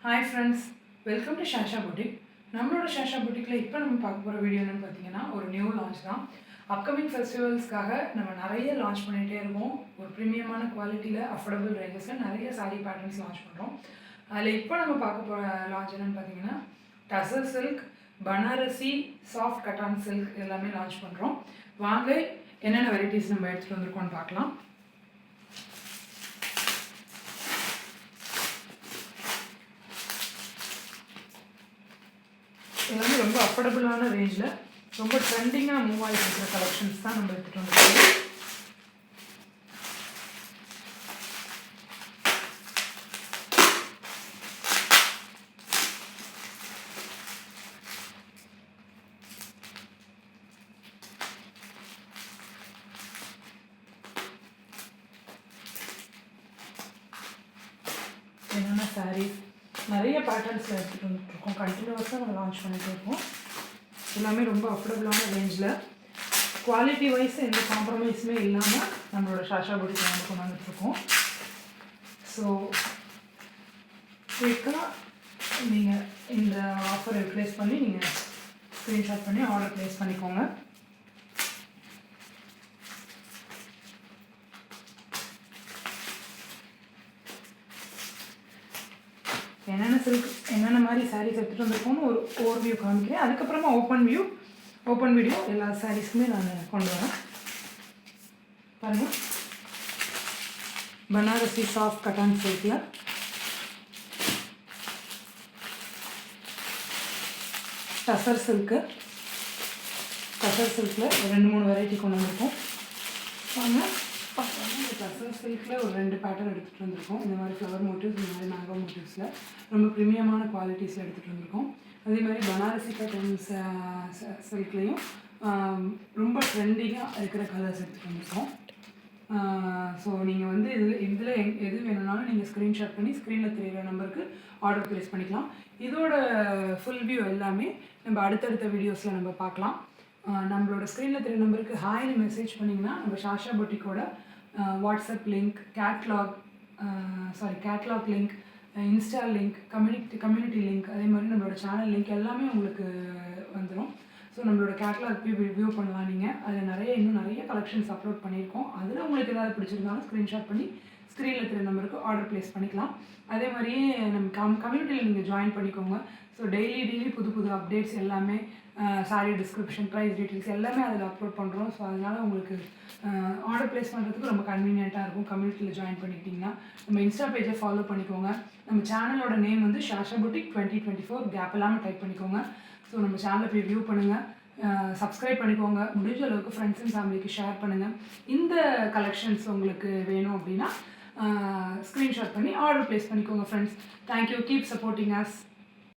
Hi friends, welcome to Shasha boutique. நம்மளோட ஷாஷா புட்டிக்கில் இப்போ நம்ம பார்க்க போகிற வீடியோ என்னென்னு பார்த்தீங்கன்னா ஒரு நியூ லான்ச் தான். அப்கமிங் ஃபெஸ்டிவல்ஸ்க்காக நம்ம நிறைய லான்ச் பண்ணிகிட்டே இருக்கோம். ஒரு ப்ரீமியமான குவாலிட்டியில் அஃபோர்டபுள் ரேஞ்சஸில் நிறைய சாரீ பேட்டர்ன்ஸ் லான்ச் பண்ணுறோம். அதில் இப்போ நம்ம பார்க்க போகிற லான்ச் என்னென்னு பார்த்தீங்கன்னா tussar silk, Banarasi, soft cotton silk எல்லாமே லான்ச் பண்ணுறோம். வாங்க என்னென்ன வெரைட்டிஸ் நம்ம எடுத்துகிட்டு வந்திருக்கோம்னு பார்க்கலாம். எல்லாமே ரொம்ப அஃபோர்டபுளான ரேஞ்சில் ரொம்ப ட்ரெண்டிங்காக மூவ் ஆகிட்டு இருக்கிற கலெக்ஷன்ஸ் தான் நம்ம எடுத்துகிட்டு வந்துருக்கோம். என்னென்ன சாரீஸ் நிறைய பேட்டர்ன்ஸில் எடுத்துகிட்டு வந்துட்டுருக்கோம். கண்டினியூஸாக நம்ம லான்ச் பண்ணிகிட்டு இருக்கோம். எல்லாமே ரொம்ப அஃபோர்டபுளான ரேஞ்சில் குவாலிட்டி வைஸ் எந்த காம்ப்ரமைஸுமே இல்லாமல் நம்மளோட ஷாஷா புட்டிக்கில் வந்து கொண்டு வந்துட்டுருக்கோம். ஸோ குயிக்காக நீங்கள் இந்த ஆஃபரை ப்ளேஸ் பண்ணி நீங்கள் ஸ்க்ரீன்ஷாட் பண்ணி ஆர்டர் ப்ளேஸ் பண்ணிக்கோங்க. என்னென்ன சில்க் என்னென்ன மாதிரி சாரீஸ் எடுத்துகிட்டு வந்திருக்கோன்னு ஒரு ஓவர்வியூ காமிக்கிறேன். அதுக்கப்புறமா ஓப்பன் வீடியோ எல்லா சாரீஸ்க்குமே நான் கொண்டு வரேன். பாருங்கள், பனாரசி சாஃப்ட் கட்டான் சில்கில் டசர் சில்கில் 2-3 வெரைட்டி கொண்டு வந்திருக்கோம். பாருங்கள், இந்த டசர் சில்கில் ஒரு 2 பேட்டர்ன் எடுத்துகிட்டு வந்திருக்கோம். இந்த மாதிரி ஃப்ளவர் மோட்டிவ்ஸ், இந்த மாதிரி மேங்கோ மோட்டிவ்ஸில் ரொம்ப ப்ரீமியமான குவாலிட்டிஸில் எடுத்துகிட்டு வந்திருக்கோம். அதே மாதிரி பனாரசி கட்டன் சில்க்லேயும் ரொம்ப ட்ரெண்டிங்காக இருக்கிற கலர்ஸ் எடுத்துகிட்டு வந்திருக்கோம். ஸோ நீங்கள் வந்து இதில் எது வேணும்னாலும் நீங்கள் ஸ்க்ரீன்ஷாட் பண்ணி ஸ்க்ரீனில் தெரிகிற நம்பருக்கு ஆர்டர் ப்ளேஸ் பண்ணிக்கலாம். இதோட ஃபுல் வியூ எல்லாமே நம்ம அடுத்தடுத்த வீடியோஸில் நம்ம பார்க்கலாம். நம்மளோட ஸ்க்ரீனில் தெரிகிற நம்பருக்கு ஹாய்னு மெசேஜ் பண்ணிங்கன்னா நம்ம ஷாஷா புட்டிக்கோட WhatsApp link, catalogue link, Insta link, community link, அதே மாதிரி நம்மளோட சேனல் லிங்க் எல்லாமே உங்களுக்கு வந்துடும். ஸோ நம்மளோட கேட்லாக் வியூ பண்ணலாம். நீங்கள் அதில் இன்னும் நிறைய கலெக்ஷன்ஸ் அப்லோட் பண்ணியிருக்கோம். அதில் உங்களுக்கு ஏதாவது பிடிச்சிருந்தாலும் ஸ்க்ரீன்ஷாட் பண்ணி ஸ்க்ரீனில் இருக்கிற நம்பருக்கு ஆர்டர் ப்ளேஸ் பண்ணிக்கலாம். அதே மாதிரியே நம்ம கம்யூனிட்டியில் நீங்கள் ஜாயின் பண்ணிக்கோங்க. ஸோ டெய்லி புது அப்டேட்ஸ் எல்லாமே, சாரீ டிஸ்கிரிப்ஷன், ப்ரைஸ் டீட்டெயில்ஸ் எல்லாமே அதில் அப்லோட் பண்ணுறோம். ஸோ அதனால் உங்களுக்கு ஆர்டர் ப்ளேஸ் பண்ணுறதுக்கு ரொம்ப கன்வீனியண்ட்டாக இருக்கும். கம்யூனிட்டியில் ஜாயின் பண்ணிக்கிட்டிங்கன்னா நம்ம இன்ஸ்டா பேஜை ஃபாலோ பண்ணிக்கோங்க. நம்ம சேனலோட நேம் வந்து ஷாஷா புட்டிக் 2024 கேப் இல்லாமல் டைப் பண்ணிக்கோங்க. ஸோ நம்ம சேனலை போய் வியூ பண்ணுங்கள், சப்ஸ்கிரைப் பண்ணிக்கோங்க. முடிஞ்ச அளவுக்கு ஃப்ரெண்ட்ஸ் அண்ட் ஃபேமிலிக்கு ஷேர் பண்ணுங்கள். இந்த கலெக்ஷன்ஸ் உங்களுக்கு வேணும் அப்படின்னா ஸ்க்ரீன்ஷாட் பண்ணி ஆர்டர் ப்ளேஸ் பண்ணிக்கோங்க friends. Thank you, keep supporting us.